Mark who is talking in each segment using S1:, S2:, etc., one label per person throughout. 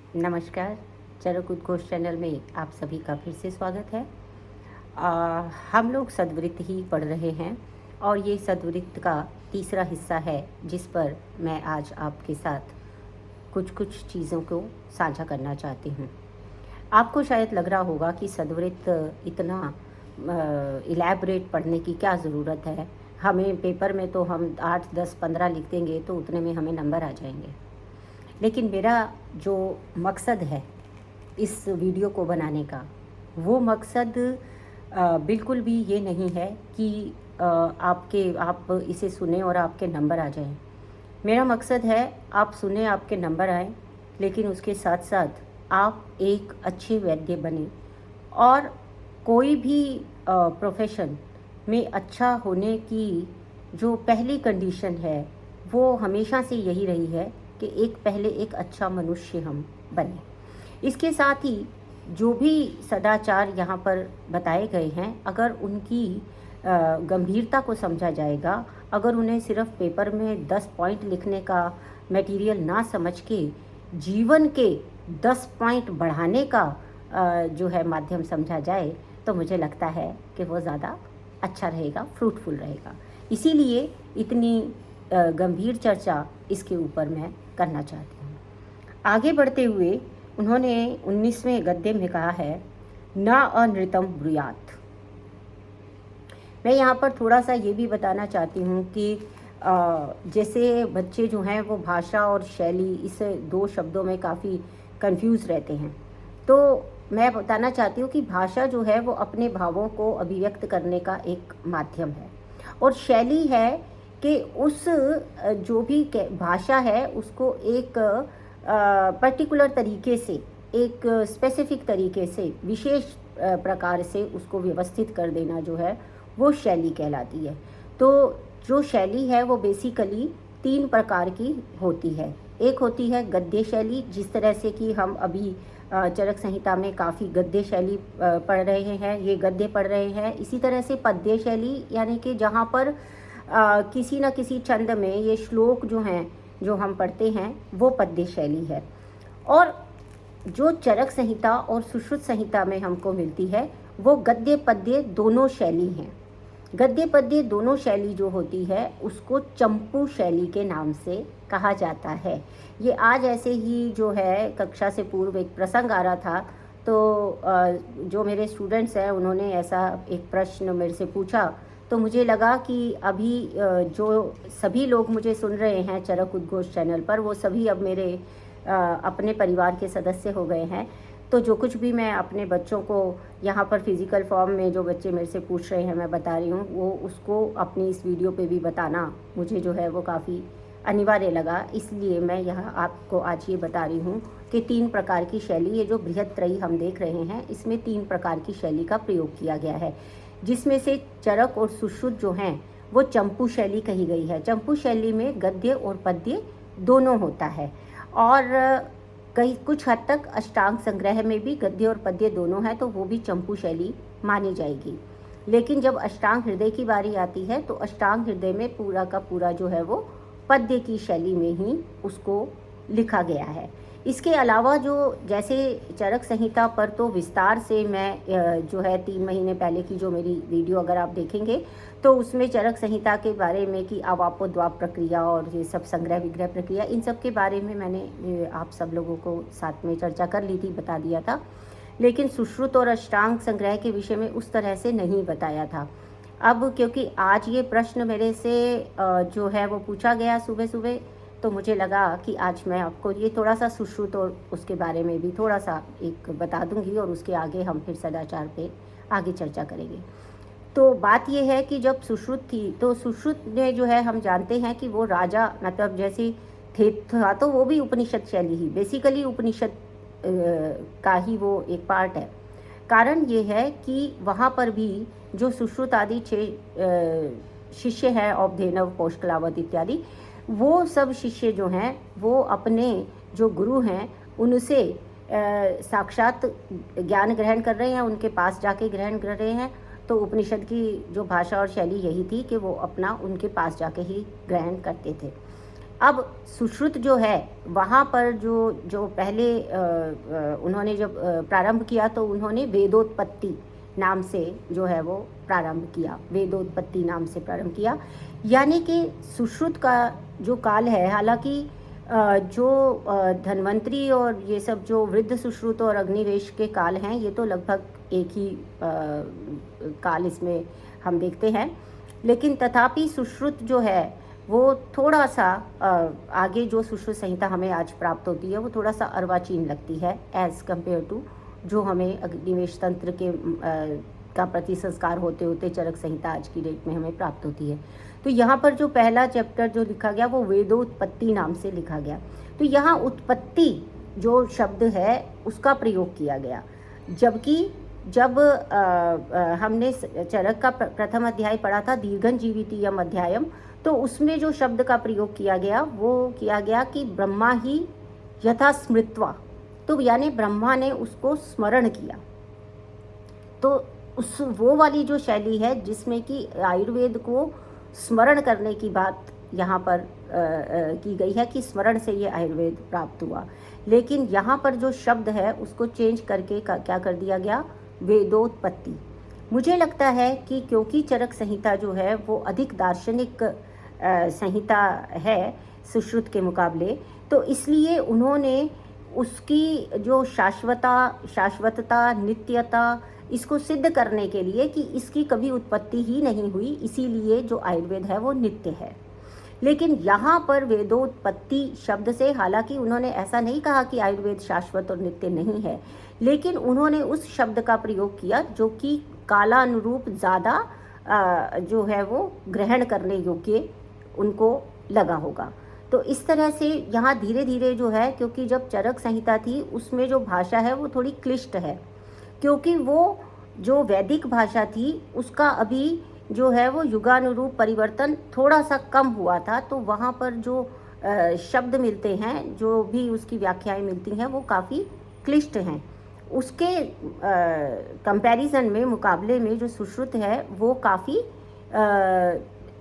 S1: नमस्कार। चरक उद्घोष चैनल में आप सभी का फिर से स्वागत है। हम लोग सद्वृत्त ही पढ़ रहे हैं और ये सद्वृत्त का तीसरा हिस्सा है जिस पर मैं आज आपके साथ कुछ कुछ चीज़ों को साझा करना चाहती हूँ। आपको शायद लग रहा होगा कि सद्वृत्त इतना इलैबोरेट पढ़ने की क्या ज़रूरत है, हमें पेपर में तो हम 8, 10, 15 लिख देंगे तो उतने में हमें नंबर आ जाएंगे। लेकिन मेरा जो मकसद है इस वीडियो को बनाने का, वो मकसद बिल्कुल भी ये नहीं है कि आप इसे सुने और आपके नंबर आ जाएं। मेरा मकसद है आप सुने, आपके नंबर आए, लेकिन उसके साथ साथ आप एक अच्छे वैद्य बने और कोई भी प्रोफेशन में अच्छा होने की जो पहली कंडीशन है वो हमेशा से यही रही है कि पहले एक अच्छा मनुष्य हम बने। इसके साथ ही जो भी सदाचार यहाँ पर बताए गए हैं, अगर उनकी गंभीरता को समझा जाएगा, अगर उन्हें सिर्फ पेपर में 10 पॉइंट लिखने का मटेरियल ना समझ के जीवन के 10 पॉइंट बढ़ाने का जो है माध्यम समझा जाए, तो मुझे लगता है कि वो ज़्यादा अच्छा रहेगा, फ्रूटफुल रहेगा। इसीलिए इतनी गंभीर चर्चा इसके ऊपर मैं करना चाहती हूँ। आगे बढ़ते हुए उन्होंने 19वें गद्य में कहा है, न अनृतम ब्रूयात। मैं यहाँ पर थोड़ा सा ये भी बताना चाहती हूँ कि जैसे बच्चे जो हैं वो भाषा और शैली, इस दो शब्दों में काफ़ी कंफ्यूज रहते हैं। तो मैं बताना चाहती हूँ कि भाषा जो है वो अपने भावों को अभिव्यक्त करने का एक माध्यम है, और शैली है कि उस जो भी भाषा है उसको एक पर्टिकुलर तरीके से, एक स्पेसिफिक तरीके से, विशेष प्रकार से उसको व्यवस्थित कर देना जो है वो शैली कहलाती है। तो जो शैली है वो बेसिकली 3 प्रकार की होती है। एक होती है गद्य शैली, जिस तरह से कि हम अभी चरक संहिता में काफ़ी गद्य शैली पढ़ रहे हैं, ये गद्य पढ़ रहे हैं। इसी तरह से पद्य शैली, यानी कि जहाँ पर किसी न किसी छंद में ये श्लोक जो हैं जो हम पढ़ते हैं वो पद्य शैली है। और जो चरक संहिता और सुश्रुत संहिता में हमको मिलती है वो गद्य पद्य दोनों शैली हैं। गद्य पद्य दोनों शैली जो होती है उसको चंपू शैली के नाम से कहा जाता है। ये आज ऐसे ही जो है कक्षा से पूर्व एक प्रसंग आ रहा था, तो जो मेरे स्टूडेंट्स हैं उन्होंने ऐसा एक प्रश्न मेरे से पूछा, तो मुझे लगा कि अभी जो सभी लोग मुझे सुन रहे हैं चरक उद्घोष चैनल पर, वो सभी अब मेरे अपने परिवार के सदस्य हो गए हैं। तो जो कुछ भी मैं अपने बच्चों को यहाँ पर फिज़िकल फॉर्म में जो बच्चे मेरे से पूछ रहे हैं मैं बता रही हूँ, वो उसको अपनी इस वीडियो पे भी बताना मुझे जो है वो काफ़ी अनिवार्य लगा। इसलिए मैं यहाँ आपको आज ये बता रही हूँ कि 3 प्रकार की शैली, ये जो बृहत्त्रयी हम देख रहे हैं इसमें 3 प्रकार की शैली का प्रयोग किया गया है, जिसमें से चरक और सुश्रुत जो हैं वो चंपू शैली कही गई है। चंपू शैली में गद्य और पद्य दोनों होता है, और कई कुछ हद तक अष्टांग संग्रह में भी गद्य और पद्य दोनों है, तो वो भी चंपू शैली मानी जाएगी। लेकिन जब अष्टांग हृदय की बारी आती है तो अष्टांग हृदय में पूरा का पूरा जो है वो पद्य की शैली में ही उसको लिखा गया है। इसके अलावा जो जैसे चरक संहिता पर तो विस्तार से मैं जो है 3 महीने पहले की जो मेरी वीडियो अगर आप देखेंगे तो उसमें चरक संहिता के बारे में कि अवापोद्वाप प्रक्रिया और ये सब संग्रह विग्रह प्रक्रिया, इन सब के बारे में मैंने आप सब लोगों को साथ में चर्चा कर ली थी, बता दिया था। लेकिन सुश्रुत और अष्टांग संग्रह के विषय में उस तरह से नहीं बताया था। अब क्योंकि आज ये प्रश्न मेरे से जो है वो पूछा गया सुबह सुबह, तो मुझे लगा कि आज मैं आपको ये थोड़ा सा सुश्रुत और उसके बारे में भी थोड़ा सा एक बता दूंगी, और उसके आगे हम फिर सदाचार पे आगे चर्चा करेंगे। तो बात ये है कि जब सुश्रुत थी तो सुश्रुत में जो है हम जानते हैं कि वो राजा, मतलब जैसे था तो वो भी उपनिषद शैली ही, बेसिकली उपनिषद का ही वो एक पार्ट है। कारण ये है कि वहाँ पर भी जो सुश्रुत आदि 6 शिष्य हैं, औपधेनव, पौष्कलावत इत्यादि, वो सब शिष्य जो हैं वो अपने जो गुरु हैं उनसे साक्षात ज्ञान ग्रहण कर रहे हैं, उनके पास जाके ग्रहण कर रहे हैं। तो उपनिषद की जो भाषा और शैली यही थी कि वो अपना उनके पास जाके ही ग्रहण करते थे। अब सुश्रुत जो है वहाँ पर जो जो पहले उन्होंने जब प्रारंभ किया तो उन्होंने वेदोत्पत्ति नाम से जो है वो प्रारंभ किया, वेदोत्पत्ति नाम से प्रारंभ किया। यानी कि सुश्रुत का जो काल है, हालांकि जो धन्वंतरी और ये सब जो वृद्ध सुश्रुत और अग्निवेश के काल हैं, ये तो लगभग एक ही काल इसमें हम देखते हैं, लेकिन तथापि सुश्रुत जो है वो थोड़ा सा आगे जो सुश्रुत संहिता हमें आज प्राप्त होती है वो थोड़ा सा अर्वाचीन लगती है एज़ कम्पेयर टू जो हमें अग्निवेश तंत्र के का प्रति संस्कार होते होते चरक संहिता आज की डेट में हमें प्राप्त होती है। तो यहाँ पर जो पहला चैप्टर जो लिखा गया वो वेदोत्पत्ति नाम से लिखा गया। तो यहाँ उत्पत्ति जो शब्द है उसका प्रयोग किया गया, जबकि जब हमने चरक का प्रथम अध्याय पढ़ा था दीर्घन जीवितीयम अध्यायम, तो उसमें जो शब्द का प्रयोग किया गया वो किया गया कि ब्रह्मा ही यथा स्मृत्वा, तो यानी ब्रह्मा ने उसको स्मरण किया। तो उस वो वाली जो शैली है जिसमें कि आयुर्वेद को स्मरण करने की बात यहाँ पर की गई है कि स्मरण से ये आयुर्वेद प्राप्त हुआ, लेकिन यहाँ पर जो शब्द है उसको चेंज करके क्या कर दिया गया, वेदोत्पत्ति। मुझे लगता है कि क्योंकि चरक संहिता जो है वो अधिक दार्शनिक संहिता है सुश्रुत के मुकाबले, तो इसलिए उन्होंने उसकी जो शाश्वतता, नित्यता, इसको सिद्ध करने के लिए कि इसकी कभी उत्पत्ति ही नहीं हुई, इसीलिए जो आयुर्वेद है वो नित्य है। लेकिन यहाँ पर वेदोत्पत्ति शब्द से, हालांकि उन्होंने ऐसा नहीं कहा कि आयुर्वेद शाश्वत और नित्य नहीं है, लेकिन उन्होंने उस शब्द का प्रयोग किया जो कि कालानुरूप ज़्यादा जो है वो ग्रहण करने योग्य उनको लगा होगा। तो इस तरह से यहाँ धीरे धीरे जो है, क्योंकि जब चरक संहिता थी उसमें जो भाषा है वो थोड़ी क्लिष्ट है, क्योंकि वो जो वैदिक भाषा थी उसका अभी जो है वो युगानुरूप परिवर्तन थोड़ा सा कम हुआ था, तो वहाँ पर जो शब्द मिलते हैं, जो भी उसकी व्याख्याएं मिलती हैं वो काफ़ी क्लिष्ट हैं। उसके कंपैरिजन में, मुकाबले में जो सुश्रुत है वो काफ़ी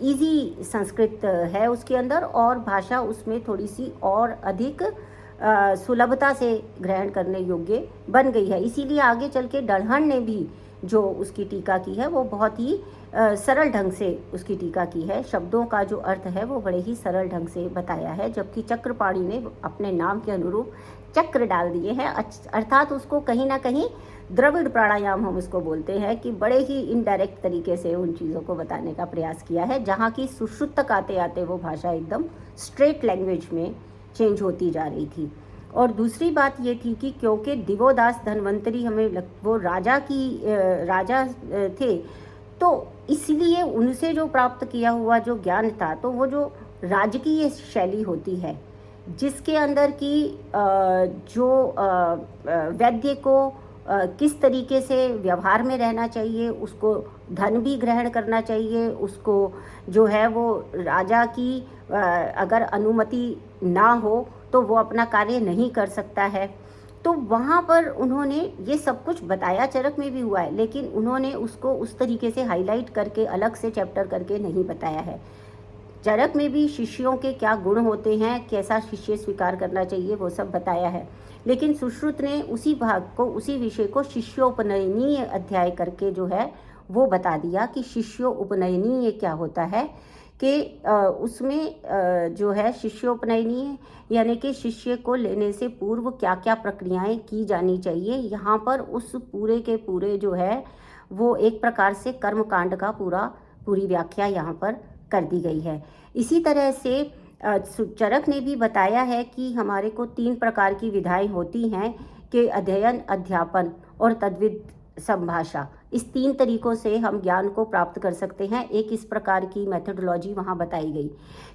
S1: इजी संस्कृत है उसके अंदर, और भाषा उसमें थोड़ी सी और अधिक सुलभता से ग्रहण करने योग्य बन गई है। इसीलिए आगे चल के डढ़हन ने भी जो उसकी टीका की है वो बहुत ही सरल ढंग से उसकी टीका की है, शब्दों का जो अर्थ है वो बड़े ही सरल ढंग से बताया है, जबकि चक्रपाणी ने अपने नाम के अनुरूप चक्र डाल दिए हैं, अर्थात उसको कहीं ना कहीं द्रविड़ प्राणायाम हम उसको बोलते हैं कि बड़े ही इनडायरेक्ट तरीके से उन चीज़ों को बताने का प्रयास किया है, जहाँ की सुश्रुत तक आते आते वो भाषा एकदम स्ट्रेट लैंग्वेज में चेंज होती जा रही थी। और दूसरी बात ये थी कि क्योंकि दिवोदास धन्वंतरी वो राजा थे, तो इसलिए उनसे जो प्राप्त किया हुआ जो ज्ञान था, तो वो जो राजकीय शैली होती है जिसके अंदर की जो वैद्य को किस तरीके से व्यवहार में रहना चाहिए, उसको धन भी ग्रहण करना चाहिए, उसको जो है वो राजा की अगर अनुमति ना हो तो वो अपना कार्य नहीं कर सकता है। तो वहाँ पर उन्होंने ये सब कुछ बताया, चरक में भी हुआ है, लेकिन उन्होंने उसको उस तरीके से हाईलाइट करके अलग से चैप्टर करके नहीं बताया है। चरक में भी शिष्यों के क्या गुण होते हैं, कैसा शिष्य स्वीकार करना चाहिए, वो सब बताया है, लेकिन सुश्रुत ने उसी भाग को, उसी विषय को शिष्योपनयनीय अध्याय करके जो है वो बता दिया कि शिष्योपनयनीय क्या होता है, कि उसमें जो है शिष्योपनयनीय यानी कि शिष्य को लेने से पूर्व क्या क्या प्रक्रियाएं की जानी चाहिए। यहाँ पर उस पूरे के पूरे जो है वो एक प्रकार से कर्मकांड का पूरी व्याख्या यहाँ पर कर दी गई है। इसी तरह से चरक ने भी बताया है कि हमारे को 3 प्रकार की विधाएं होती हैं कि अध्ययन, अध्यापन और तद्विद संभाषा। इस 3 तरीकों से हम ज्ञान को प्राप्त कर सकते हैं, एक इस प्रकार की मेथोडोलॉजी वहाँ बताई गई।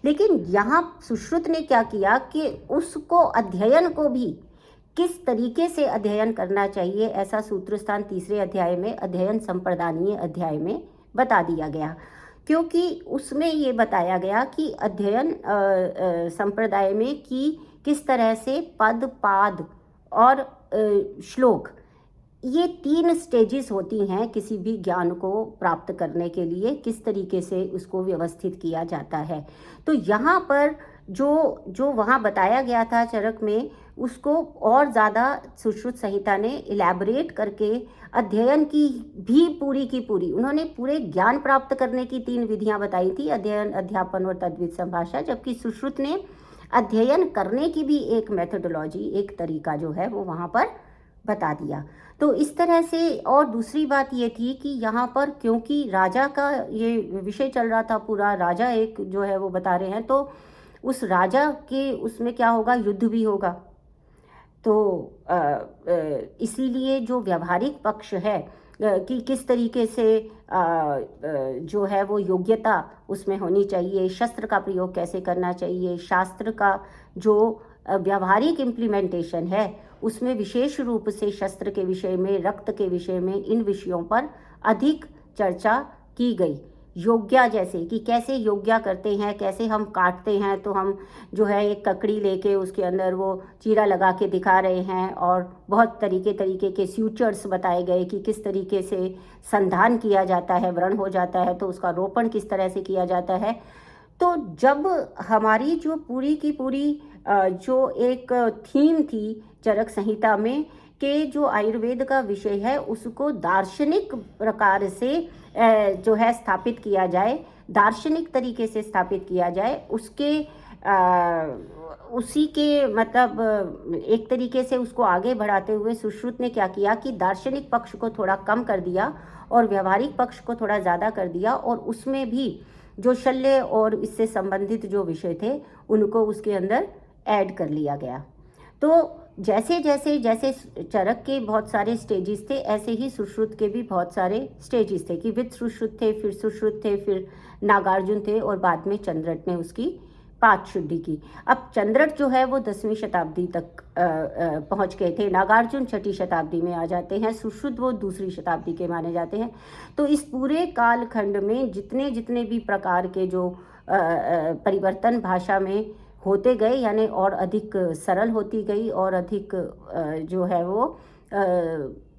S1: लेकिन यहाँ सुश्रुत ने क्या किया कि उसको अध्ययन को भी किस तरीके से अध्ययन करना चाहिए, ऐसा सूत्र स्थान 3 अध्याय में, अध्ययन संप्रदानीय अध्याय में बता दिया गया, क्योंकि उसमें ये बताया गया कि अध्ययन संप्रदाय में कि किस तरह से पद, पाद और श्लोक, ये 3 स्टेजेस होती हैं किसी भी ज्ञान को प्राप्त करने के लिए, किस तरीके से उसको व्यवस्थित किया जाता है। तो यहाँ पर जो जो वहाँ बताया गया था चरक में, उसको और ज़्यादा सुश्रुत संहिता ने इलैबोरेट करके अध्ययन की भी पूरी की पूरी, उन्होंने पूरे ज्ञान प्राप्त करने की 3 विधियाँ बताई थी, अध्ययन, अध्यापन और तद्वित संभाषा, जबकि सुश्रुत ने अध्ययन करने की भी एक मेथोडोलॉजी, एक तरीका जो है वो वहाँ पर बता दिया। तो इस तरह से, और दूसरी बात ये थी कि यहाँ पर क्योंकि राजा का ये विषय चल रहा था पूरा, राजा एक जो है वो बता रहे हैं, तो उस राजा के उसमें क्या होगा, युद्ध भी होगा। तो इसीलिए जो व्यावहारिक पक्ष है कि किस तरीके से जो है वो योग्यता उसमें होनी चाहिए, शस्त्र का प्रयोग कैसे करना चाहिए, शास्त्र का जो व्यावहारिक इम्प्लीमेंटेशन है उसमें विशेष रूप से शस्त्र के विषय में, रक्त के विषय में, इन विषयों पर अधिक चर्चा की गई। योग्या, जैसे कि कैसे योग्या करते हैं, कैसे हम काटते हैं, तो हम जो है एक ककड़ी लेके उसके अंदर वो चीरा लगा के दिखा रहे हैं, और बहुत तरीके के स्यूचर्स बताए गए कि किस तरीके से संधान किया जाता है, व्रण हो जाता है तो उसका रोपण किस तरह से किया जाता है। तो जब हमारी जो पूरी की पूरी जो एक थीम थी चरक संहिता में कि जो आयुर्वेद का विषय है उसको दार्शनिक प्रकार से जो है स्थापित किया जाए, दार्शनिक तरीके से स्थापित किया जाए, उसके उसी के मतलब एक तरीके से उसको आगे बढ़ाते हुए सुश्रुत ने क्या किया कि दार्शनिक पक्ष को थोड़ा कम कर दिया और व्यवहारिक पक्ष को थोड़ा ज़्यादा कर दिया, और उसमें भी जो शल्य और इससे संबंधित जो विषय थे उनको उसके अंदर ऐड कर लिया गया। तो जैसे चरक के बहुत सारे स्टेजेस थे, ऐसे ही सुश्रुत के भी बहुत सारे स्टेजेस थे कि विद सुश्रुत थे, फिर सुश्रुत थे, फिर नागार्जुन थे, और बाद में चंद्रट ने उसकी पाठ शुद्धि की। अब चंद्रट जो है वो 10वीं शताब्दी तक पहुंच गए थे, नागार्जुन 6ठी शताब्दी में आ जाते हैं, सुश्रुत वो 2री शताब्दी के माने जाते हैं। तो इस पूरे कालखंड में जितने भी प्रकार के जो परिवर्तन भाषा में होते गए, यानी और अधिक सरल होती गई और अधिक जो है वो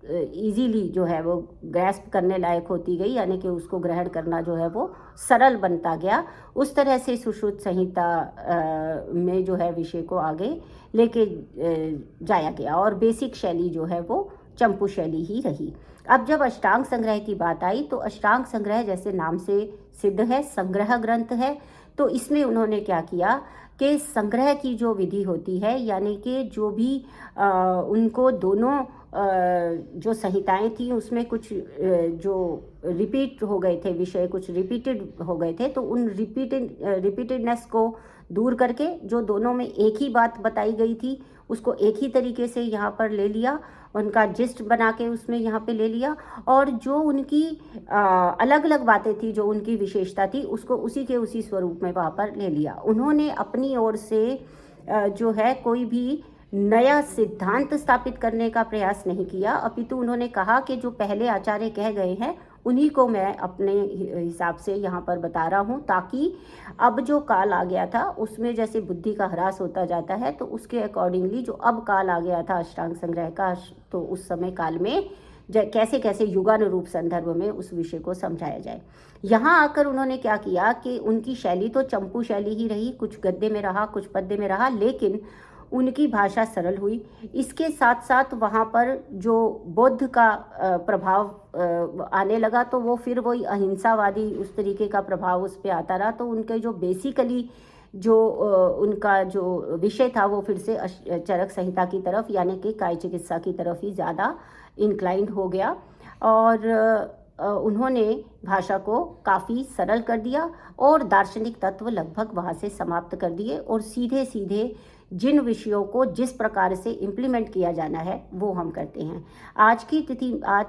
S1: इजीली जो है वो ग्रैस्प करने लायक होती गई, यानी कि उसको ग्रहण करना जो है वो सरल बनता गया। उस तरह से सुश्रुत संहिता में जो है विषय को आगे लेके जाया गया, और बेसिक शैली जो है वो चंपू शैली ही रही। अब जब अष्टांग संग्रह की बात आई, तो अष्टांग संग्रह जैसे नाम से सिद्ध है, संग्रह ग्रंथ है। तो इसमें उन्होंने क्या किया कि संग्रह की जो विधि होती है, यानी कि जो भी उनको दोनों जो संहिताएं थी उसमें कुछ जो रिपीट हो गए थे विषय, कुछ रिपीटेड हो गए थे, तो उन रिपीटेडनेस को दूर करके जो दोनों में एक ही बात बताई गई थी उसको एक ही तरीके से यहाँ पर ले लिया, उनका जिस्ट बना के उसमें यहाँ पे ले लिया, और जो उनकी अलग अलग बातें थी, जो उनकी विशेषता थी, उसको उसी के उसी स्वरूप में वहाँ पर ले लिया। उन्होंने अपनी ओर से जो है कोई भी नया सिद्धांत स्थापित करने का प्रयास नहीं किया, अपितु उन्होंने कहा कि जो पहले आचार्य कह गए हैं उन्हीं को मैं अपने हिसाब से यहाँ पर बता रहा हूँ, ताकि अब जो काल आ गया था उसमें जैसे बुद्धि का ह्रास होता जाता है, तो उसके अकॉर्डिंगली जो अब काल आ गया था अष्टांग संग्रह का, तो उस समय काल में कैसे कैसे युगानुरूप संदर्भ में उस विषय को समझाया जाए। यहाँ आकर उन्होंने क्या किया कि उनकी शैली तो चंपू शैली ही रही, कुछ गद्य में रहा, कुछ पद्य में रहा, लेकिन उनकी भाषा सरल हुई। इसके साथ साथ वहाँ पर जो बौद्ध का प्रभाव आने लगा, तो वो फिर वही अहिंसावादी उस तरीके का प्रभाव उस पर आता रहा, तो उनके जो बेसिकली जो उनका जो विषय था वो फिर से चरक संहिता की तरफ, यानी कि काय चिकित्सा की तरफ ही ज़्यादा इंक्लाइंड हो गया, और उन्होंने भाषा को काफ़ी सरल कर दिया और दार्शनिक तत्व लगभग वहाँ से समाप्त कर दिए, और सीधे सीधे जिन विषयों को जिस प्रकार से इम्प्लीमेंट किया जाना है वो हम करते हैं। आज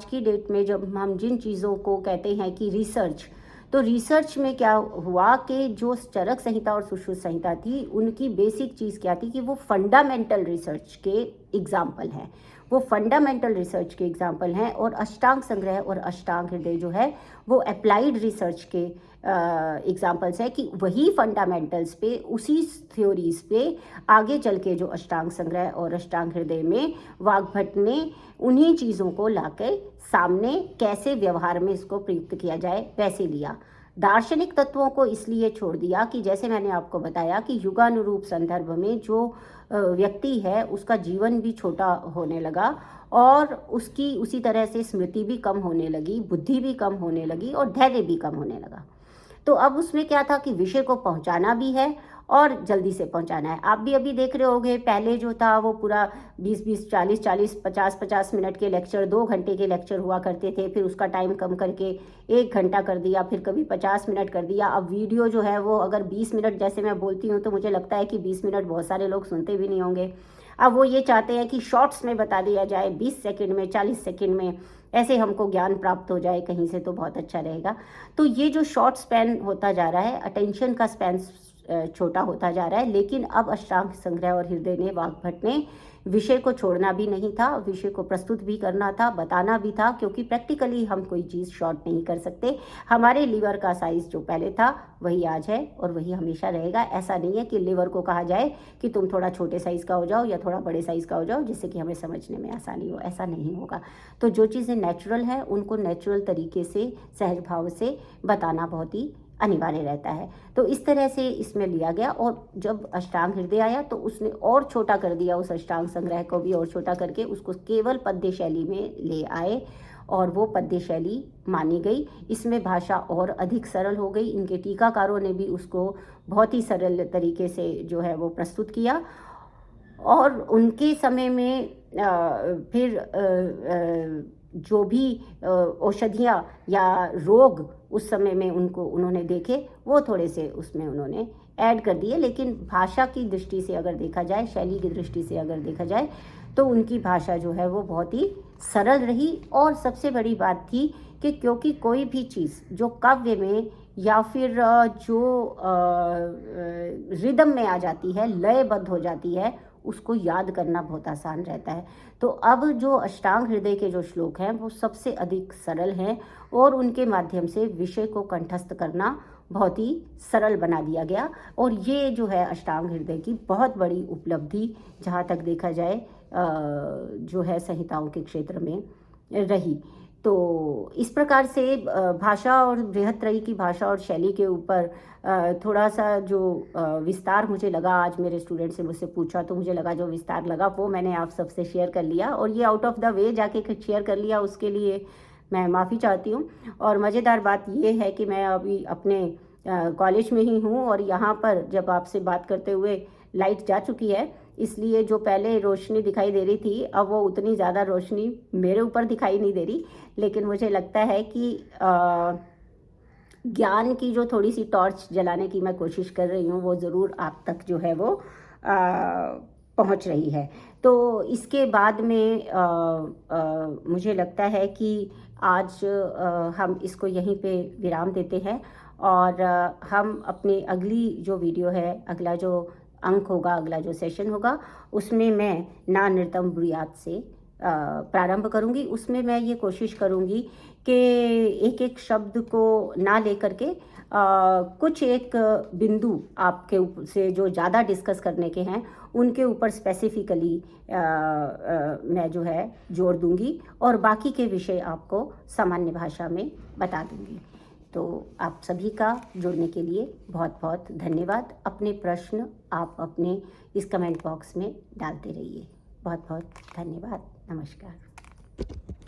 S1: की डेट में जब हम जिन चीज़ों को कहते हैं कि रिसर्च, तो रिसर्च में क्या हुआ कि जो चरक संहिता और सुश्रुत संहिता थी उनकी बेसिक चीज़ क्या थी कि वो फंडामेंटल रिसर्च के एग्जाम्पल हैं, वो फंडामेंटल रिसर्च के एग्जाम्पल हैं, और अष्टांग संग्रह और अष्टांग हृदय जो है वो अप्लाइड रिसर्च के एग्जाम्पल्स है कि वही फंडामेंटल्स पे, उसी थ्योरीज पे आगे चल के जो अष्टांग संग्रह और अष्टांग हृदय में वाग्भट ने उन्हीं चीज़ों को लाकर सामने कैसे व्यवहार में इसको प्रयुक्त किया जाए वैसे लिया। दार्शनिक तत्वों को इसलिए छोड़ दिया कि जैसे मैंने आपको बताया कि युगानुरूप संदर्भ में जो व्यक्ति है उसका जीवन भी छोटा होने लगा और उसकी उसी तरह से स्मृति भी कम होने लगी, बुद्धि भी कम होने लगी और धैर्य भी कम होने लगा। तो अब उसमें क्या था कि विषय को पहुंचाना भी है और जल्दी से पहुंचाना है। आप भी अभी देख रहे होंगे, पहले जो था वो पूरा 20-20, 40-40, 50-50 मिनट के लेक्चर, 2 घंटे के लेक्चर हुआ करते थे। फिर उसका टाइम कम करके 1 घंटा कर दिया, फिर कभी 50 मिनट कर दिया। अब वीडियो जो है वो अगर 20 मिनट जैसे मैं बोलती हूँ तो मुझे लगता है कि 20 मिनट बहुत सारे लोग सुनते भी नहीं होंगे। अब वो ये चाहते हैं कि शॉर्ट्स में बता दिया जाए, 20 सेकंड में, 40 सेकंड में, ऐसे हमको ज्ञान प्राप्त हो जाए कहीं से तो बहुत अच्छा रहेगा। तो ये जो शॉर्ट स्पैन होता जा रहा है, अटेंशन का स्पैन छोटा होता जा रहा है। लेकिन अब अष्टांग संग्रह और हृदय ने, वाग्भट ने विषय को छोड़ना भी नहीं था, विषय को प्रस्तुत भी करना था, बताना भी था, क्योंकि प्रैक्टिकली हम कोई चीज़ शॉर्ट नहीं कर सकते। हमारे लीवर का साइज़ जो पहले था वही आज है और वही हमेशा रहेगा। ऐसा नहीं है कि लीवर को कहा जाए कि तुम थोड़ा छोटे साइज़ का हो जाओ या थोड़ा बड़े साइज़ का हो जाओ जिससे कि हमें समझने में आसानी हो, ऐसा नहीं होगा। तो जो चीज़ें नेचुरल हैं उनको नेचुरल तरीके से, सहज भाव से बताना बहुत ही अनिवार्य रहता है। तो इस तरह से इसमें लिया गया और जब अष्टांग हृदय आया तो उसने और छोटा कर दिया, उस अष्टांग संग्रह को भी और छोटा करके उसको केवल पद्य शैली में ले आए और वो पद्य शैली मानी गई। इसमें भाषा और अधिक सरल हो गई। इनके टीकाकारों ने भी उसको बहुत ही सरल तरीके से जो है वो प्रस्तुत किया और उनके समय में फिर जो भी औषधियाँ या रोग उस समय में उन्होंने देखे वो थोड़े से उसमें उन्होंने ऐड कर दिए। लेकिन भाषा की दृष्टि से अगर देखा जाए, शैली की दृष्टि से अगर देखा जाए तो उनकी भाषा जो है वो बहुत ही सरल रही। और सबसे बड़ी बात थी कि क्योंकि कोई भी चीज़ जो काव्य में या फिर जो रिदम में आ जाती है, लयबद्ध हो जाती है, उसको याद करना बहुत आसान रहता है। तो अब जो अष्टांग हृदय के जो श्लोक हैं वो सबसे अधिक सरल हैं और उनके माध्यम से विषय को कंठस्थ करना बहुत ही सरल बना दिया गया। और ये जो है अष्टांग हृदय की बहुत बड़ी उपलब्धि जहाँ तक देखा जाए जो है संहिताओं के क्षेत्र में रही। तो इस प्रकार से भाषा और बृहत्त्रयी की भाषा और शैली के ऊपर थोड़ा सा जो विस्तार मुझे लगा, आज मेरे स्टूडेंट से मुझसे पूछा तो मुझे लगा जो विस्तार लगा वो मैंने आप सबसे शेयर कर लिया और ये आउट ऑफ द वे जाके शेयर कर लिया, उसके लिए मैं माफ़ी चाहती हूँ। और मज़ेदार बात ये है कि मैं अभी अपने कॉलेज में ही हूँ और यहाँ पर जब आपसे बात करते हुए लाइट जा चुकी है, इसलिए जो पहले रोशनी दिखाई दे रही थी अब वो उतनी ज़्यादा रोशनी मेरे ऊपर दिखाई नहीं दे रही। लेकिन मुझे लगता है कि ज्ञान की जो थोड़ी सी टॉर्च जलाने की मैं कोशिश कर रही हूँ वो ज़रूर आप तक जो है वो पहुँच रही है। तो इसके बाद में मुझे लगता है कि आज हम इसको यहीं पे विराम देते हैं और हम अपनी अगली जो वीडियो है, अगला जो अंक होगा, अगला जो सेशन होगा, उसमें मैं ना नृतम ब्रूयात से प्रारंभ करूंगी। उसमें मैं ये कोशिश करूंगी कि एक एक शब्द को ना लेकर के कुछ एक बिंदु आपके से जो ज़्यादा डिस्कस करने के हैं उनके ऊपर स्पेसिफिकली मैं जो है जोड़ दूंगी और बाकी के विषय आपको सामान्य भाषा में बता दूंगी। तो आप सभी का जुड़ने के लिए बहुत बहुत धन्यवाद। अपने प्रश्न आप अपने इस कमेंट बॉक्स में डालते रहिए। बहुत बहुत धन्यवाद। नमस्कार।